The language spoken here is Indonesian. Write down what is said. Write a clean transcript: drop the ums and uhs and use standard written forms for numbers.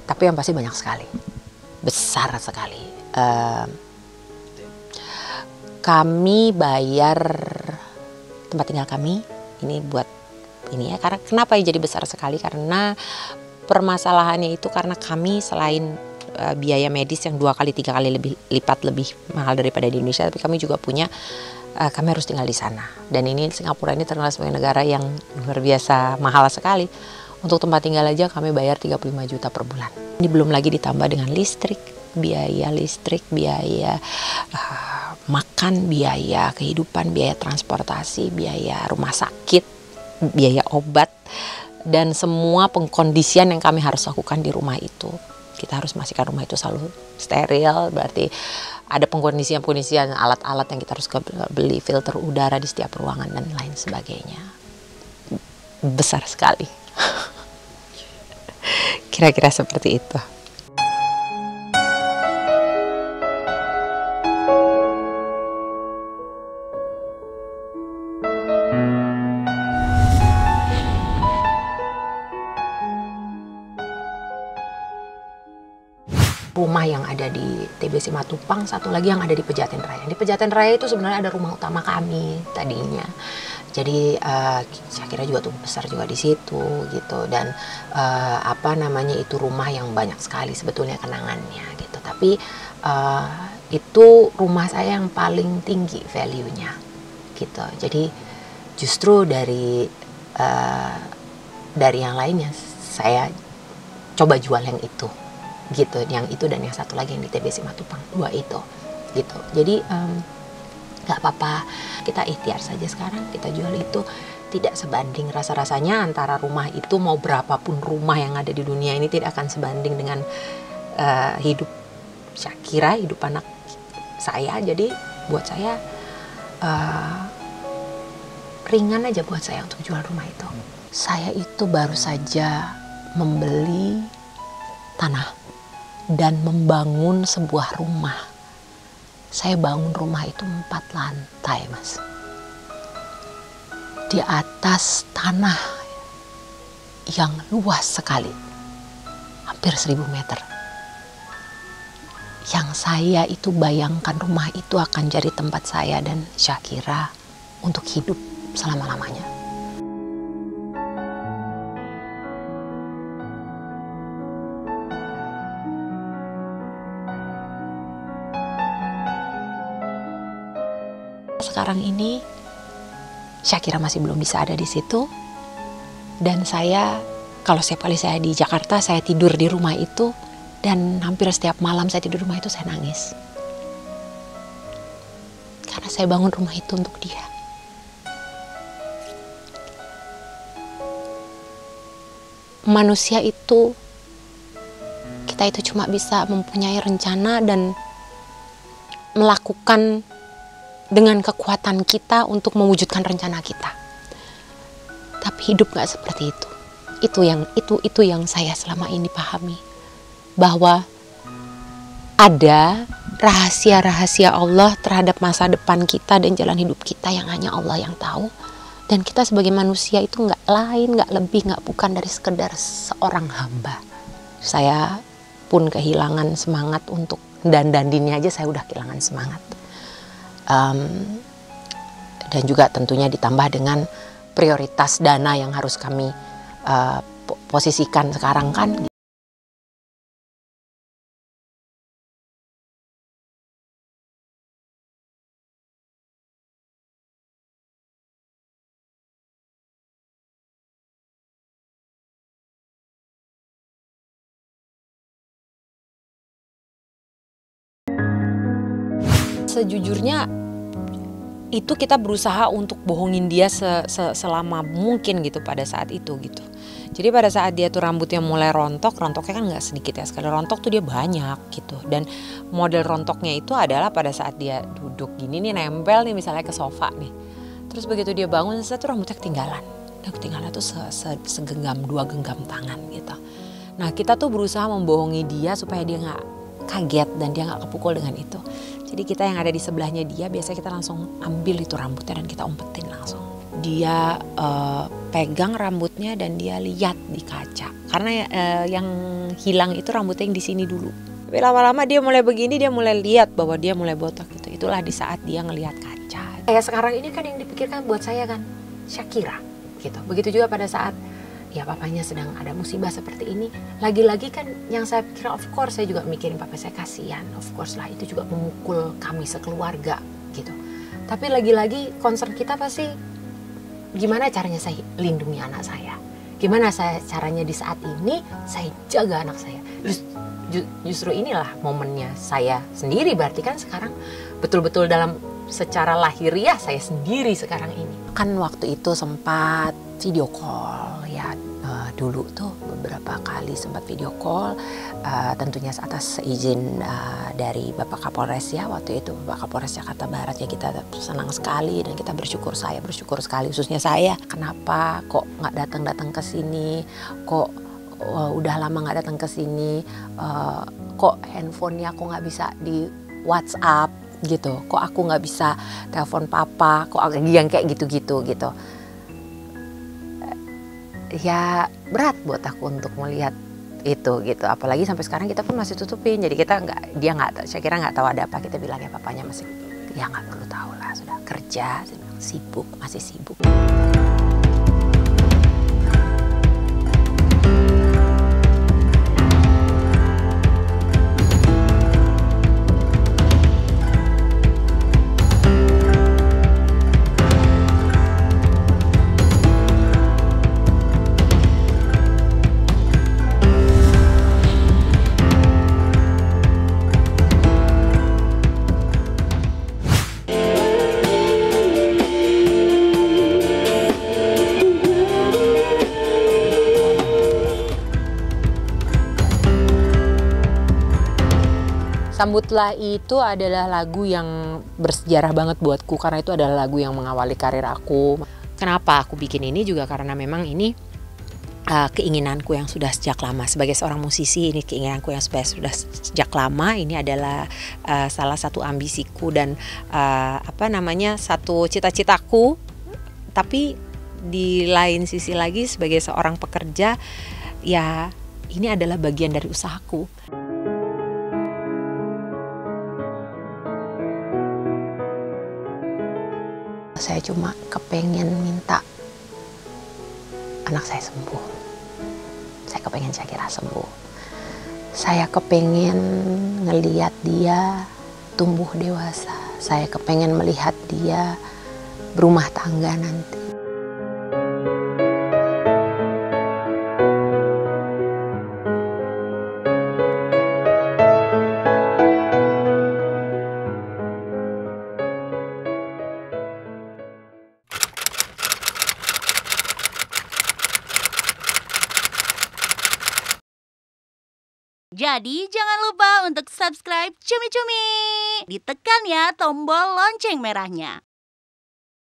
Tapi yang pasti banyak sekali, besar sekali. Kami bayar tempat tinggal kami ini buat ini ya, karena kenapa jadi besar sekali, karena permasalahannya itu karena kami selain biaya medis yang 2 kali 3 kali lebih lipat lebih mahal daripada di Indonesia, tapi kami juga punya kami harus tinggal di sana. Dan ini Singapura ini terkenal sebagai negara yang luar biasa mahal sekali. Untuk tempat tinggal aja kami bayar 35 juta per bulan. Ini belum lagi ditambah dengan listrik, biaya makan, biaya kehidupan, biaya transportasi, biaya rumah sakit, biaya obat, dan semua pengkondisian yang kami harus lakukan di rumah itu. Kita harus memastikan rumah itu selalu steril, berarti ada pengkondisian alat-alat yang kita harus beli, filter udara di setiap ruangan dan lain sebagainya. Besar sekali. Kira-kira seperti itu. Rumah yang ada di TBC Matupang, satu lagi yang ada di Pejaten Raya. Di Pejaten Raya itu sebenarnya ada rumah utama kami tadinya. Jadi saya kira juga tuh besar juga di situ gitu, dan itu rumah yang banyak sekali sebetulnya kenangannya gitu. Tapi itu rumah saya yang paling tinggi value-nya gitu. Jadi justru dari yang lainnya saya coba jual yang itu gitu, yang itu dan yang satu lagi yang di TBC Matupang, 2 itu gitu. Jadi nggak apa-apa, kita ikhtiar saja sekarang, kita jual itu. Tidak sebanding rasa-rasanya antara rumah itu, mau berapapun rumah yang ada di dunia ini tidak akan sebanding dengan hidup Shakira, hidup anak saya. Jadi buat saya ringan aja buat saya untuk jual rumah itu. Saya itu baru saja membeli tanah dan membangun sebuah rumah. Saya bangun rumah itu 4 lantai, Mas. Di atas tanah yang luas sekali, hampir 1000 meter. Yang saya itu bayangkan rumah itu akan jadi tempat saya dan Shakira untuk hidup selama-lamanya. Sekarang ini Shakira masih belum bisa ada di situ, dan saya kalau setiap kali saya di Jakarta, saya tidur di rumah itu, dan hampir setiap malam saya tidur di rumah itu saya nangis karena saya bangun rumah itu untuk dia. Manusia itu, kita itu cuma bisa mempunyai rencana dan melakukan dengan kekuatan kita untuk mewujudkan rencana kita. Tapi hidup gak seperti itu. Itu yang saya selama ini pahami. Bahwa ada rahasia-rahasia Allah terhadap masa depan kita dan jalan hidup kita yang hanya Allah yang tahu. Dan kita sebagai manusia itu gak lain, gak lebih, gak bukan dari sekedar seorang hamba. Saya pun kehilangan semangat untuk dandinnya aja, saya udah kehilangan semangat. Dan juga tentunya ditambah dengan prioritas dana yang harus kami posisikan sekarang kan. Sejujurnya itu kita berusaha untuk bohongin dia selama mungkin gitu pada saat itu gitu. Jadi pada saat dia tuh rambutnya mulai rontoknya kan nggak sedikit ya, sekali rontok tuh dia banyak gitu. Dan model rontoknya itu adalah pada saat dia duduk gini nih, nempel nih misalnya ke sofa nih. Terus begitu dia bangun, saya tuh rambutnya ketinggalan. Dan ketinggalan tuh segenggam 2 genggam tangan gitu. Nah kita tuh berusaha membohongi dia supaya dia nggak kaget dan dia nggak kepukul dengan itu. Jadi kita yang ada di sebelahnya dia, biasanya kita langsung ambil itu rambutnya dan kita umpetin langsung. dia pegang rambutnya dan dia lihat di kaca. Karena yang hilang itu rambutnya yang di sini dulu. Tapi lama-lama dia mulai begini, dia mulai lihat bahwa dia mulai botak gitu. Itulah di saat dia ngelihat kaca. Kayak sekarang ini kan yang dipikirkan buat saya kan Shakira gitu. Begitu juga pada saat ya papanya sedang ada musibah seperti ini. Lagi-lagi kan yang saya pikir, of course saya juga mikirin papa saya, kasihan. Of course lah, itu juga memukul kami sekeluarga gitu. Tapi lagi-lagi concern kita pasti gimana caranya saya lindungi anak saya. Gimana caranya di saat ini saya jaga anak saya. Justru inilah momennya saya sendiri. Berarti kan sekarang betul-betul dalam secara lahiriah saya sendiri sekarang ini. Kan waktu itu sempat video call ya, dulu tuh beberapa kali sempat video call, tentunya atas izin dari Bapak Kapolres ya, waktu itu Bapak Kapolres Jakarta Barat ya. Kita senang sekali dan kita bersyukur, saya bersyukur sekali, khususnya saya. Kenapa kok nggak datang ke sini, kok udah lama nggak datang ke sini, kok handphonenya aku nggak bisa di WhatsApp gitu, kok aku nggak bisa telepon papa, kok yang kayak gitu-gitu gitu. Ya berat buat aku untuk melihat itu gitu, apalagi sampai sekarang kita pun masih tutupin. Jadi kita saya kira nggak tahu ada apa, kita bilangnya papanya masih ya nggak perlu tahu lah, sudah kerja, sibuk, masih sibuk. Sambutlah itu adalah lagu yang bersejarah banget buatku, karena itu adalah lagu yang mengawali karir aku. Kenapa aku bikin ini juga karena memang ini keinginanku yang sudah sejak lama. Sebagai seorang musisi, ini keinginanku yang sudah sejak lama. Ini adalah salah satu ambisiku dan satu cita-citaku. Tapi di lain sisi lagi sebagai seorang pekerja, ya ini adalah bagian dari usahaku. Saya cuma kepengen minta anak saya sembuh. Saya kepengen Shakira sembuh. Saya kepengen ngelihat dia tumbuh dewasa. Saya kepengen melihat dia berumah tangga nanti. Jadi jangan lupa untuk subscribe Cumi Cumi. Ditekan ya tombol lonceng merahnya.